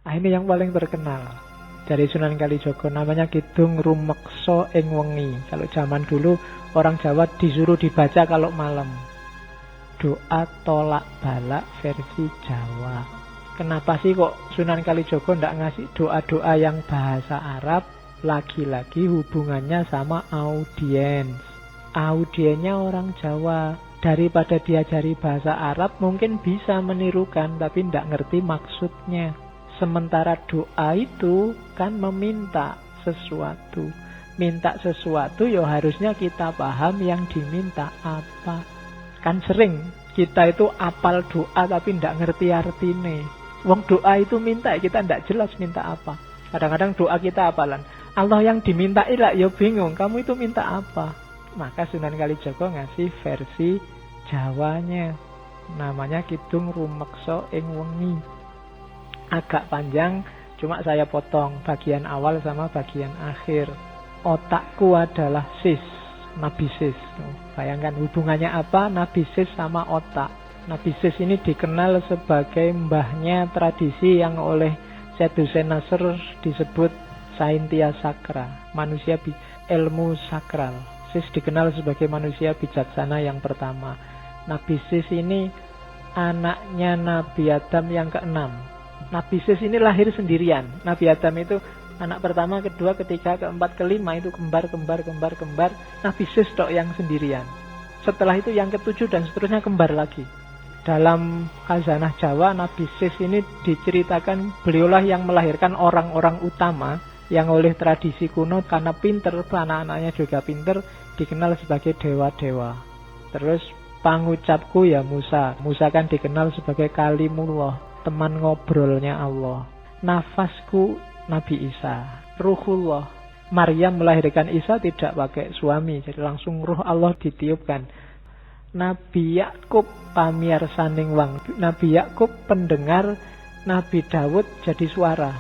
Nah, ini yang paling terkenal dari Sunan Kalijaga, namanya Kidung Rumeksa ing Wengi. Kalau zaman dulu orang Jawa disuruh dibaca kalau malam. Doa tolak balak versi Jawa. Kenapa sih kok Sunan Kalijaga ndak ngasih doa-doa yang bahasa Arab? Lagi-lagi hubungannya sama audiens. Audiennya orang Jawa. Daripada diajari bahasa Arab mungkin bisa menirukan tapi ndak ngerti maksudnya. Sementara doa itu kan meminta sesuatu. Minta sesuatu ya harusnya kita paham yang diminta apa. Kan sering kita itu apal doa tapi ndak ngerti artine. Wong doa itu minta, kita ndak jelas minta apa. Kadang-kadang doa kita apalan. Allah yang dimintai lah ya bingung, kamu itu minta apa? Maka Sunan Kalijaga ngasih versi Jawanya. Namanya Kidung Rumeksa ing Wengi. Agak panjang, cuma saya potong bagian awal sama bagian akhir. Otakku adalah sis, Nabi Sis. Bayangkan hubungannya apa Nabi Sis sama otak. Nabi Sis ini dikenal sebagai mbahnya tradisi yang oleh Syed Hussein Nasr disebut Saintia Sakra, manusia ilmu sakral. Sis dikenal sebagai manusia bijaksana yang pertama. Nabi Sis ini anaknya Nabi Adam yang keenam. Nabi Sis ini lahir sendirian. Nabi Adam itu anak pertama, kedua, ketiga, keempat, kelima itu kembar. Nabi Sis tok yang sendirian. Setelah itu yang ketujuh dan seterusnya kembar lagi. Dalam khazanah Jawa, Nabi Sis ini diceritakan beliaulah yang melahirkan orang-orang utama yang oleh tradisi kuno karena pinter, anak-anaknya juga pinter, dikenal sebagai dewa-dewa. Terus pangucapku ya Musa. Musa kan dikenal sebagai Kalimullah, teman ngobrolnya Allah. Nafasku Nabi Isa, Ruhullah. Maryam melahirkan Isa tidak pakai suami, jadi langsung ruh Allah ditiupkan. Nabi Yakub pamiarsaning wang. Nabi Yakub pendengar, Nabi Daud jadi suara.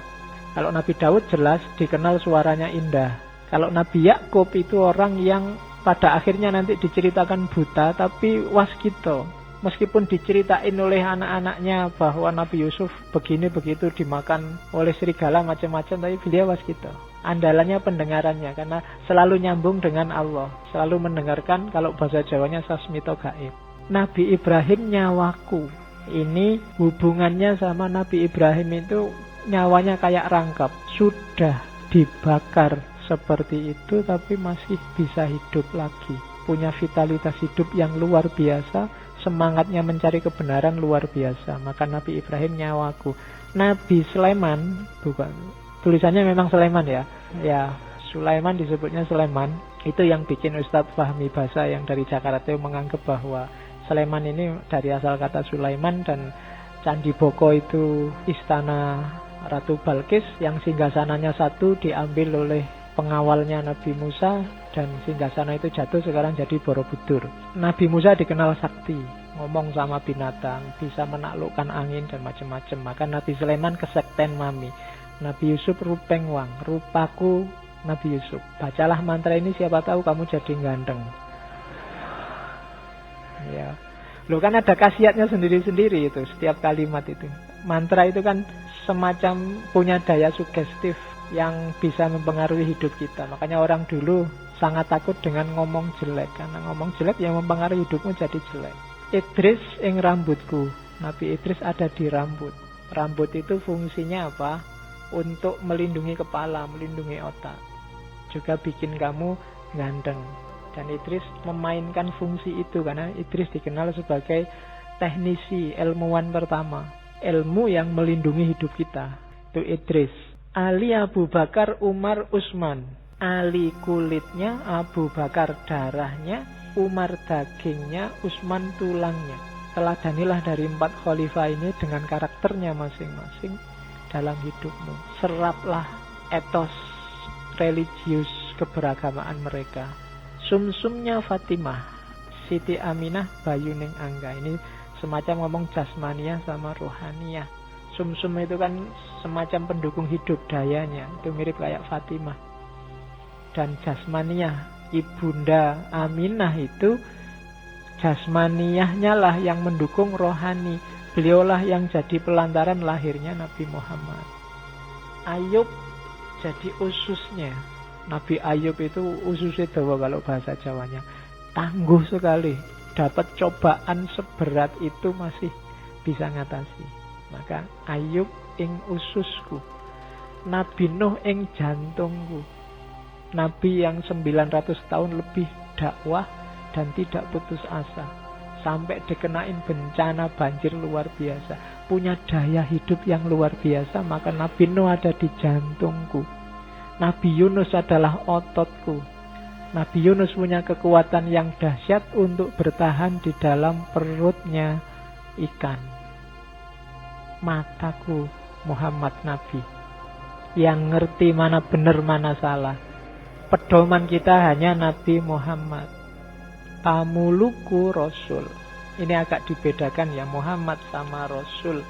Kalau Nabi Daud jelas dikenal suaranya indah. Kalau Nabi Yakub itu orang yang pada akhirnya nanti diceritakan buta tapi waskito. Meskipun diceritain oleh anak-anaknya bahwa Nabi Yusuf begini begitu dimakan oleh serigala macam-macam, tapi beliau waskito. Andalannya pendengarannya karena selalu nyambung dengan Allah, selalu mendengarkan, kalau bahasa Jawanya sasmito gaib. Nabi Ibrahim nyawaku. Ini hubungannya sama Nabi Ibrahim itu nyawanya kayak rangkap, sudah dibakar seperti itu tapi masih bisa hidup lagi. Punya vitalitas hidup yang luar biasa, semangatnya mencari kebenaran luar biasa. Maka Nabi Ibrahim nyawaku. Nabi Sulaiman, bukan, tulisannya memang Sulaiman ya. Ya, Sulaiman disebutnya Sulaiman. Itu yang bikin Ustadz Fahmi Basa yang dari Jakarta itu menganggap bahwa Sulaiman ini dari asal kata Sulaiman, dan Candi Boko itu istana Ratu Balkis yang singgasananya satu diambil oleh pengawalnya Nabi Musa, dan singgasana itu jatuh sekarang jadi Borobudur. Nabi Musa dikenal sakti, ngomong sama binatang, bisa menaklukkan angin dan macam-macam. Maka Nabi Sulaiman kesekten mami. Nabi Yusuf rupeng wang, rupaku Nabi Yusuf. Bacalah mantra ini, siapa tahu kamu jadi ganteng. Ya, lo kan ada khasiatnya sendiri-sendiri itu setiap kalimat itu. Mantra itu kan semacam punya daya sugestif yang bisa mempengaruhi hidup kita. Makanya orang dulu sangat takut dengan ngomong jelek, karena ngomong jelek yang mempengaruhi hidupmu jadi jelek. Idris ing rambutku. Nabi Idris ada di rambut. Rambut itu fungsinya apa? Untuk melindungi kepala, melindungi otak, juga bikin kamu ganteng. Dan Idris memainkan fungsi itu karena Idris dikenal sebagai teknisi, ilmuwan pertama, ilmu yang melindungi hidup kita. Itu Idris. Ali Abu Bakar Umar Utsman. Ali kulitnya, Abu Bakar darahnya, Umar dagingnya, Utsman tulangnya. Teladanilah dari 4 khalifah ini dengan karakternya masing-masing dalam hidupmu. Seraplah etos religius keberagamaan mereka. Sumsumnya Fatimah, Siti Aminah, Bayuning Angga. Ini semacam ngomong jasmaniah sama rohaniah. Sumsum itu kan semacam pendukung hidup dayanya, itu mirip kayak Fatimah. Dan jasmaniah, Ibunda Aminah itu jasmaniahnya lah yang mendukung rohani. Beliaulah yang jadi pelantaran lahirnya Nabi Muhammad. Ayub jadi ususnya. Nabi Ayub itu ususnya dawa kalau bahasa Jawanya. Tangguh sekali. Dapat cobaan seberat itu masih bisa ngatasi. Maka Ayub ing ususku. Nabi Nuh ing jantungku. Nabi yang 900 tahun lebih dakwah dan tidak putus asa. Sampai dikenain bencana banjir luar biasa. Punya daya hidup yang luar biasa. Maka Nabi Nuh ada di jantungku. Nabi Yunus adalah ototku. Nabi Yunus punya kekuatan yang dahsyat untuk bertahan di dalam perutnya ikan. Mataku Muhammad Nabi. Yang ngerti mana benar mana salah. Pedoman kita hanya Nabi Muhammad. Pamuluku Rasul. Ini agak dibedakan ya, Muhammad sama Rasul.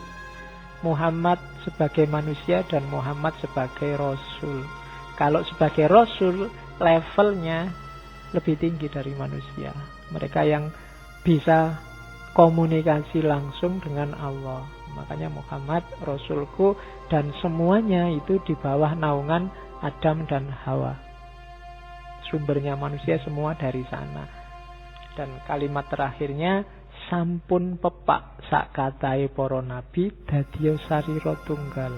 Muhammad sebagai manusia dan Muhammad sebagai Rasul. Kalau sebagai Rasul, levelnya lebih tinggi dari manusia. Mereka yang bisa komunikasi langsung dengan Allah. Makanya Muhammad Rasulku, dan semuanya itu di bawah naungan Adam dan Hawa. Sumbernya manusia semua dari sana. Dan kalimat terakhirnya, sampun pepak sak katai para nabi dadiya sarira tunggal.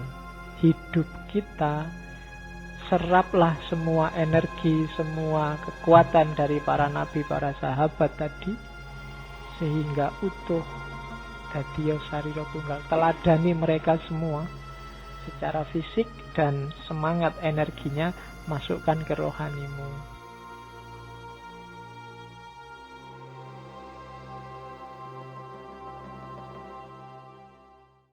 Hidup kita, seraplah semua energi, semua kekuatan dari para nabi, para sahabat tadi, sehingga utuh dadiya sarira tunggal. Teladani mereka semua secara fisik dan semangat energinya masukkan ke rohanimu.